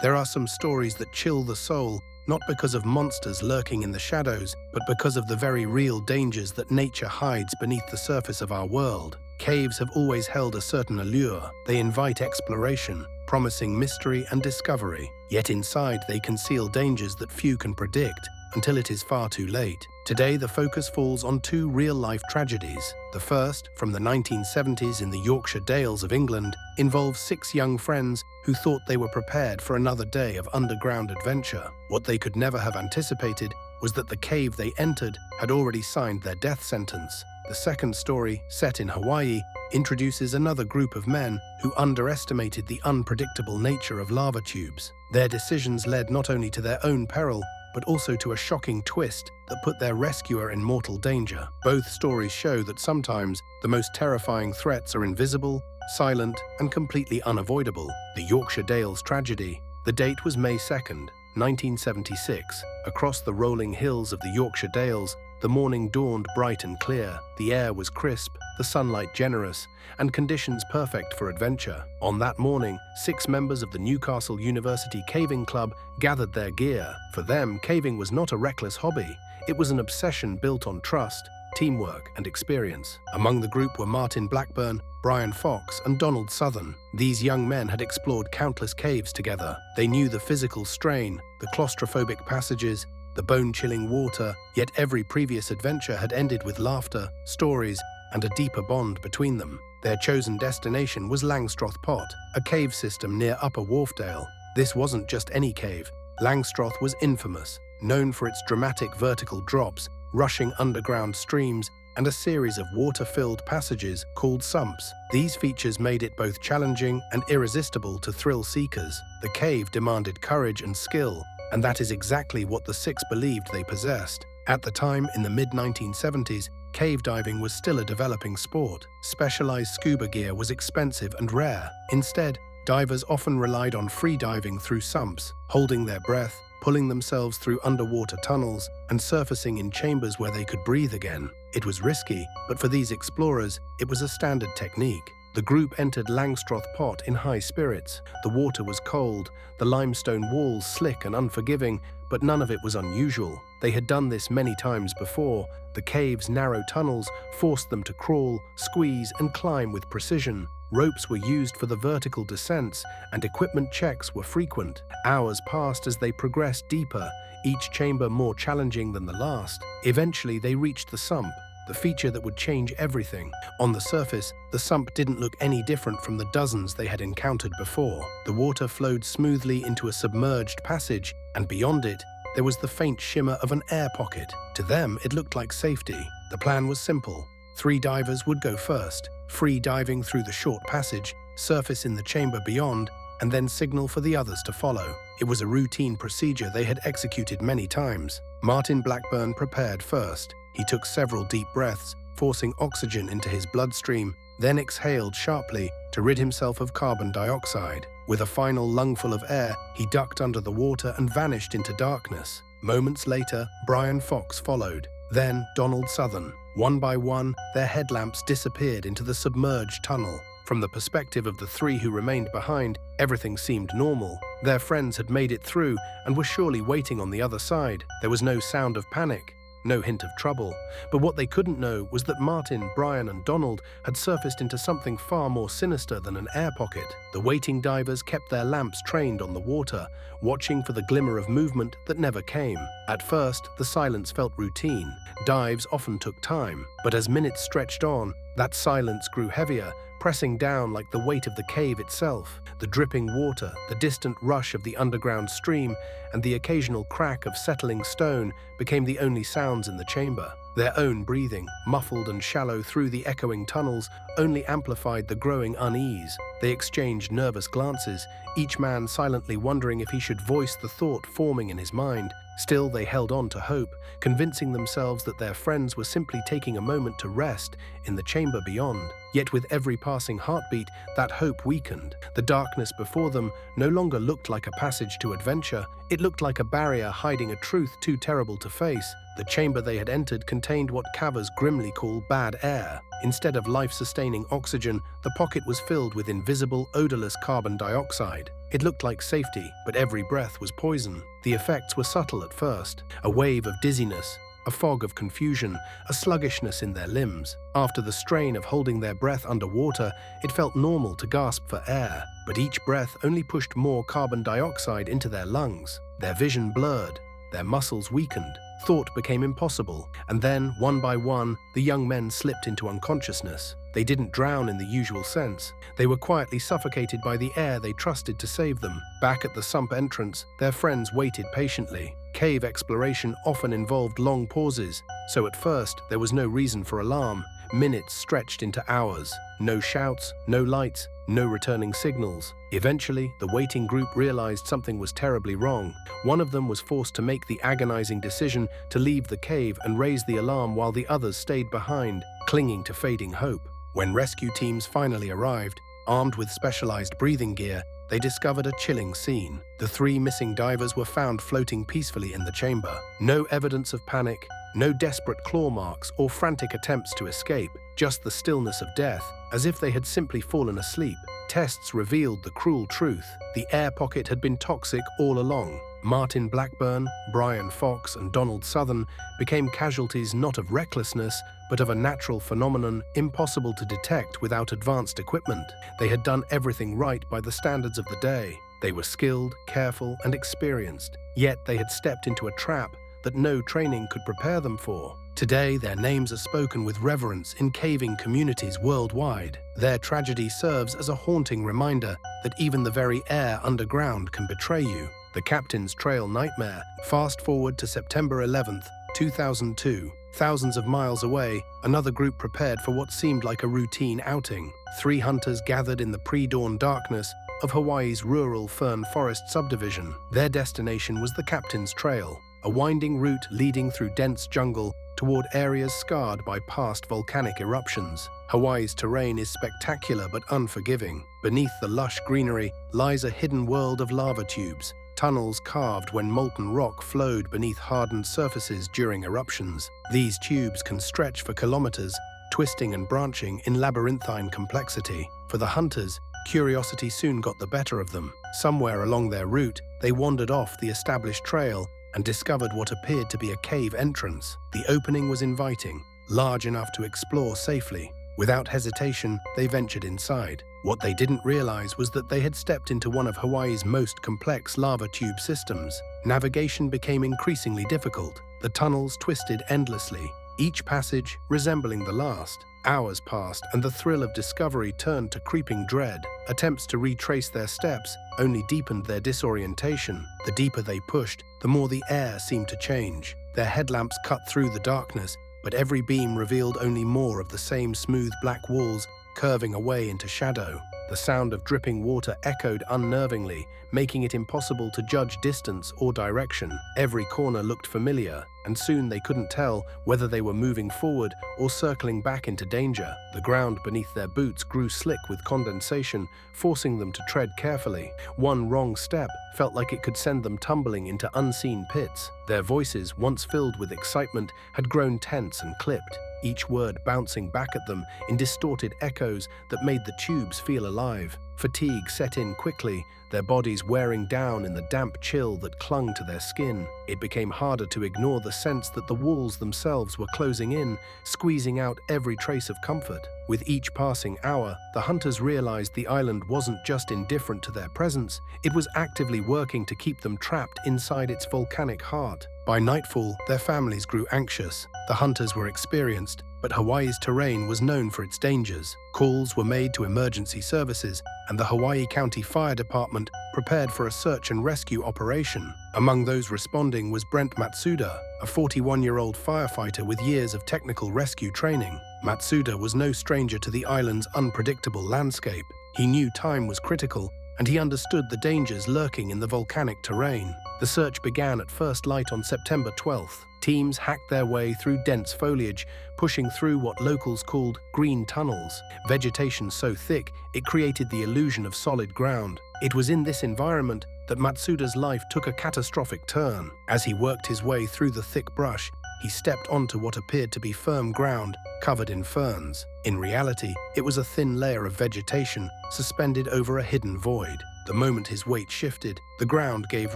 There are some stories that chill the soul, not because of monsters lurking in the shadows, but because of the very real dangers that nature hides beneath the surface of our world. Caves have always held a certain allure. They invite exploration, promising mystery and discovery. Yet inside they conceal dangers that few can predict until it is far too late. Today the focus falls on two real-life tragedies. The first, from the 1970s in the Yorkshire Dales of England, involves 6 young friends who thought they were prepared for another day of underground adventure. What they could never have anticipated was that the cave they entered had already signed their death sentence. The second story, set in Hawaii, introduces another group of men who underestimated the unpredictable nature of lava tubes. Their decisions led not only to their own peril, but also to a shocking twist that put their rescuer in mortal danger. Both stories show that sometimes the most terrifying threats are invisible, silent, and completely unavoidable. The Yorkshire Dales tragedy. The date was May 2nd, 1976. Across the rolling hills of the Yorkshire Dales, the morning dawned bright and clear. The air was crisp, the sunlight generous, and conditions perfect for adventure. On that morning, 6 members of the Newcastle University Caving Club gathered their gear. For them, caving was not a reckless hobby. It was an obsession built on trust, teamwork, and experience. Among the group were Martin Blackburn, Brian Fox, and Donald Southern. These young men had explored countless caves together. They knew the physical strain, the claustrophobic passages, the bone-chilling water, yet every previous adventure had ended with laughter, stories, and a deeper bond between them. Their chosen destination was Langstroth Pot, a cave system near Upper Wharfdale. This wasn't just any cave. Langstroth was infamous, known for its dramatic vertical drops, rushing underground streams, and a series of water-filled passages called sumps. These features made it both challenging and irresistible to thrill seekers. The cave demanded courage and skill, and that is exactly what the 6 believed they possessed. At the time, in the mid-1970s, cave diving was still a developing sport. Specialized scuba gear was expensive and rare. Instead, divers often relied on free diving through sumps, holding their breath, pulling themselves through underwater tunnels, and surfacing in chambers where they could breathe again. It was risky, but for these explorers, it was a standard technique. The group entered Langstroth Pot in high spirits. The water was cold, the limestone walls slick and unforgiving, but none of it was unusual. They had done this many times before. The cave's narrow tunnels forced them to crawl, squeeze, and climb with precision. Ropes were used for the vertical descents, and equipment checks were frequent. Hours passed as they progressed deeper, each chamber more challenging than the last. Eventually, they reached the sump, the feature that would change everything. On the surface, the sump didn't look any different from the dozens they had encountered before. The water flowed smoothly into a submerged passage, and beyond it, there was the faint shimmer of an air pocket. To them, it looked like safety. The plan was simple. 3 divers would go first, free diving through the short passage, surface in the chamber beyond, and then signal for the others to follow. It was a routine procedure they had executed many times. Martin Blackburn prepared first. He took several deep breaths, forcing oxygen into his bloodstream, then exhaled sharply to rid himself of carbon dioxide. With a final lungful of air, he ducked under the water and vanished into darkness. Moments later, Brian Fox followed, then Donald Southern. One by one, their headlamps disappeared into the submerged tunnel. From the perspective of the 3 who remained behind, everything seemed normal. Their friends had made it through and were surely waiting on the other side. There was no sound of panic, no hint of trouble. But what they couldn't know was that Martin, Brian, and Donald had surfaced into something far more sinister than an air pocket. The waiting divers kept their lamps trained on the water, watching for the glimmer of movement that never came. At first, the silence felt routine. Dives often took time, but as minutes stretched on, that silence grew heavier, pressing down like the weight of the cave itself. The dripping water, the distant rush of the underground stream, and the occasional crack of settling stone became the only sounds in the chamber. Their own breathing, muffled and shallow through the echoing tunnels, only amplified the growing unease. They exchanged nervous glances, each man silently wondering if he should voice the thought forming in his mind. Still, they held on to hope, convincing themselves that their friends were simply taking a moment to rest in the chamber beyond. Yet with every passing heartbeat, that hope weakened. The darkness before them no longer looked like a passage to adventure. It looked like a barrier hiding a truth too terrible to face. The chamber they had entered contained what cavers grimly call bad air. Instead of life-sustaining oxygen, the pocket was filled with invisible, odorless carbon dioxide. It looked like safety, but every breath was poison. The effects were subtle at first. A wave of dizziness, a fog of confusion, a sluggishness in their limbs. After the strain of holding their breath underwater, it felt normal to gasp for air. But each breath only pushed more carbon dioxide into their lungs. Their vision blurred, their muscles weakened. Thought became impossible, and then, one by one, the young men slipped into unconsciousness. They didn't drown in the usual sense. They were quietly suffocated by the air they trusted to save them. Back at the sump entrance, their friends waited patiently. Cave exploration often involved long pauses, so at first there was no reason for alarm. Minutes stretched into hours. No shouts, no lights, no returning signals. Eventually, the waiting group realized something was terribly wrong. One of them was forced to make the agonizing decision to leave the cave and raise the alarm while the others stayed behind, clinging to fading hope. When rescue teams finally arrived, armed with specialized breathing gear, they discovered a chilling scene. The 3 missing divers were found floating peacefully in the chamber. No evidence of panic, no desperate claw marks or frantic attempts to escape, just the stillness of death, as if they had simply fallen asleep. Tests revealed the cruel truth. The air pocket had been toxic all along. Martin Blackburn, Brian Fox, and Donald Southern became casualties not of recklessness, but of a natural phenomenon impossible to detect without advanced equipment. They had done everything right by the standards of the day. They were skilled, careful, and experienced, yet they had stepped into a trap that no training could prepare them for. Today, their names are spoken with reverence in caving communities worldwide. Their tragedy serves as a haunting reminder that even the very air underground can betray you. The Captain's Trail Nightmare. Fast forward to September 11th, 2002. Thousands of miles away, another group prepared for what seemed like a routine outing. 3 hunters gathered in the pre-dawn darkness of Hawaii's rural fern forest subdivision. Their destination was the Captain's Trail, a winding route leading through dense jungle toward areas scarred by past volcanic eruptions. Hawaii's terrain is spectacular but unforgiving. Beneath the lush greenery lies a hidden world of lava tubes, tunnels carved when molten rock flowed beneath hardened surfaces during eruptions. These tubes can stretch for kilometers, twisting and branching in labyrinthine complexity. For the hunters, curiosity soon got the better of them. Somewhere along their route, they wandered off the established trail and discovered what appeared to be a cave entrance. The opening was inviting, large enough to explore safely. Without hesitation, they ventured inside. What they didn't realize was that they had stepped into one of Hawaii's most complex lava tube systems. Navigation became increasingly difficult. The tunnels twisted endlessly, each passage resembling the last. Hours passed, and the thrill of discovery turned to creeping dread. Attempts to retrace their steps only deepened their disorientation. The deeper they pushed, the more the air seemed to change. Their headlamps cut through the darkness, but every beam revealed only more of the same smooth black walls curving away into shadow. The sound of dripping water echoed unnervingly, making it impossible to judge distance or direction. Every corner looked familiar, and soon they couldn't tell whether they were moving forward or circling back into danger. The ground beneath their boots grew slick with condensation, forcing them to tread carefully. One wrong step felt like it could send them tumbling into unseen pits. Their voices, once filled with excitement, had grown tense and clipped, each word bouncing back at them in distorted echoes that made the tubes feel alive. Fatigue set in quickly, their bodies wearing down in the damp chill that clung to their skin. It became harder to ignore the sense that the walls themselves were closing in, squeezing out every trace of comfort. With each passing hour, the hunters realized the island wasn't just indifferent to their presence, it was actively working to keep them trapped inside its volcanic heart. By nightfall, their families grew anxious. The hunters were experienced, but Hawaii's terrain was known for its dangers. Calls were made to emergency services, and the Hawaii County Fire Department prepared for a search and rescue operation. Among those responding was Brent Matsuda, a 41-year-old firefighter with years of technical rescue training. Matsuda was no stranger to the island's unpredictable landscape. He knew time was critical, and he understood the dangers lurking in the volcanic terrain. The search began at first light on September 12th. Teams hacked their way through dense foliage, pushing through what locals called green tunnels, vegetation so thick it created the illusion of solid ground. It was in this environment that Matsuda's life took a catastrophic turn. As he worked his way through the thick brush, he stepped onto what appeared to be firm ground covered in ferns. In reality, it was a thin layer of vegetation suspended over a hidden void. The moment his weight shifted, the ground gave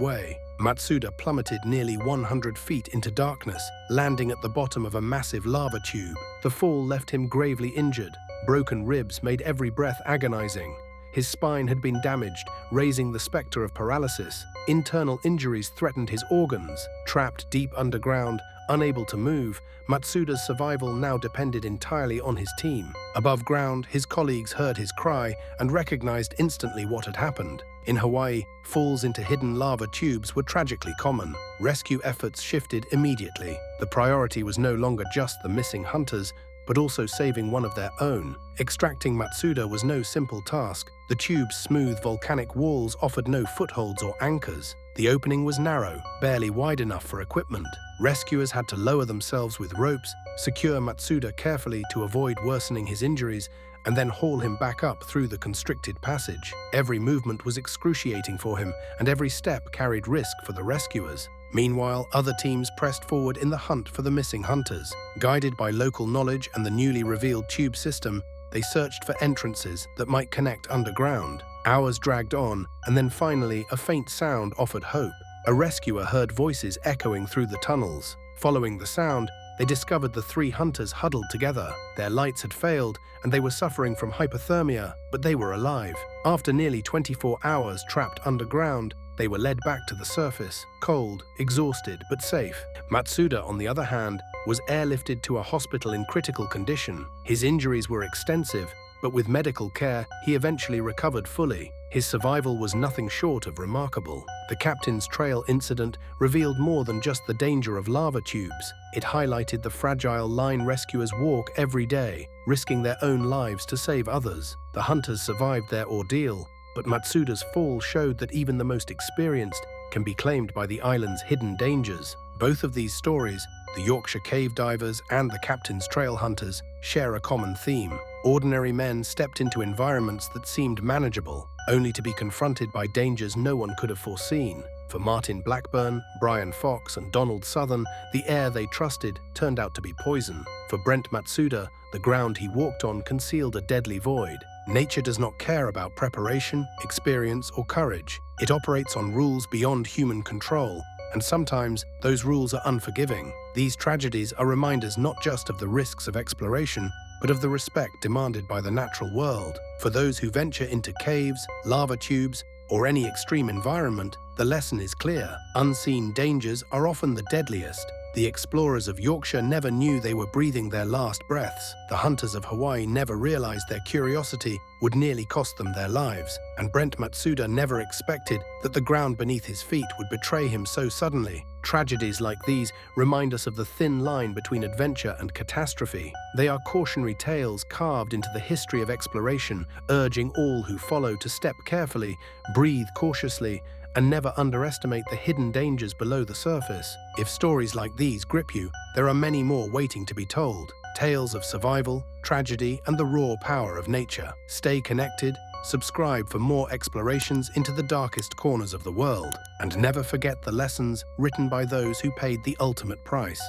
way. Matsuda plummeted nearly 100 feet into darkness, landing at the bottom of a massive lava tube. The fall left him gravely injured. Broken ribs made every breath agonizing. His spine had been damaged, raising the specter of paralysis. Internal injuries threatened his organs. Trapped deep underground, unable to move, Matsuda's survival now depended entirely on his team. Above ground, his colleagues heard his cry and recognized instantly what had happened. In Hawaii, falls into hidden lava tubes were tragically common. Rescue efforts shifted immediately. The priority was no longer just the missing hunters, but also saving one of their own. Extracting Matsuda was no simple task. The tube's smooth volcanic walls offered no footholds or anchors. The opening was narrow, barely wide enough for equipment. Rescuers had to lower themselves with ropes, secure Matsuda carefully to avoid worsening his injuries, and then haul him back up through the constricted passage. Every movement was excruciating for him, and every step carried risk for the rescuers. Meanwhile, other teams pressed forward in the hunt for the missing hunters. Guided by local knowledge and the newly revealed tube system, they searched for entrances that might connect underground. Hours dragged on, and then finally a faint sound offered hope. A rescuer heard voices echoing through the tunnels. Following the sound, they discovered the three hunters huddled together. Their lights had failed, and they were suffering from hypothermia, but they were alive. After nearly 24 hours trapped underground, they were led back to the surface, cold, exhausted, but safe. Matsuda, on the other hand, was airlifted to a hospital in critical condition. His injuries were extensive, but with medical care, he eventually recovered fully. His survival was nothing short of remarkable. The captain's trail incident revealed more than just the danger of lava tubes. It highlighted the fragile line rescuers walk every day, risking their own lives to save others. The hunters survived their ordeal, but Matsuda's fall showed that even the most experienced can be claimed by the island's hidden dangers. Both of these stories, the Yorkshire cave divers and the captain's trail hunters, share a common theme. Ordinary men stepped into environments that seemed manageable, only to be confronted by dangers no one could have foreseen. For Martin Blackburn, Brian Fox, and Donald Southern, the air they trusted turned out to be poison. For Brent Matsuda, the ground he walked on concealed a deadly void. Nature does not care about preparation, experience, or courage. It operates on rules beyond human control, and sometimes those rules are unforgiving. These tragedies are reminders not just of the risks of exploration, but of the respect demanded by the natural world. For those who venture into caves, lava tubes, or any extreme environment, the lesson is clear. Unseen dangers are often the deadliest. The explorers of Yorkshire never knew they were breathing their last breaths. The hunters of Hawaii never realized their curiosity would nearly cost them their lives. And Brent Matsuda never expected that the ground beneath his feet would betray him so suddenly. Tragedies like these remind us of the thin line between adventure and catastrophe. They are cautionary tales carved into the history of exploration, urging all who follow to step carefully, breathe cautiously, and never underestimate the hidden dangers below the surface. If stories like these grip you, there are many more waiting to be told. Tales of survival, tragedy, and the raw power of nature. Stay connected, subscribe for more explorations into the darkest corners of the world, and never forget the lessons written by those who paid the ultimate price.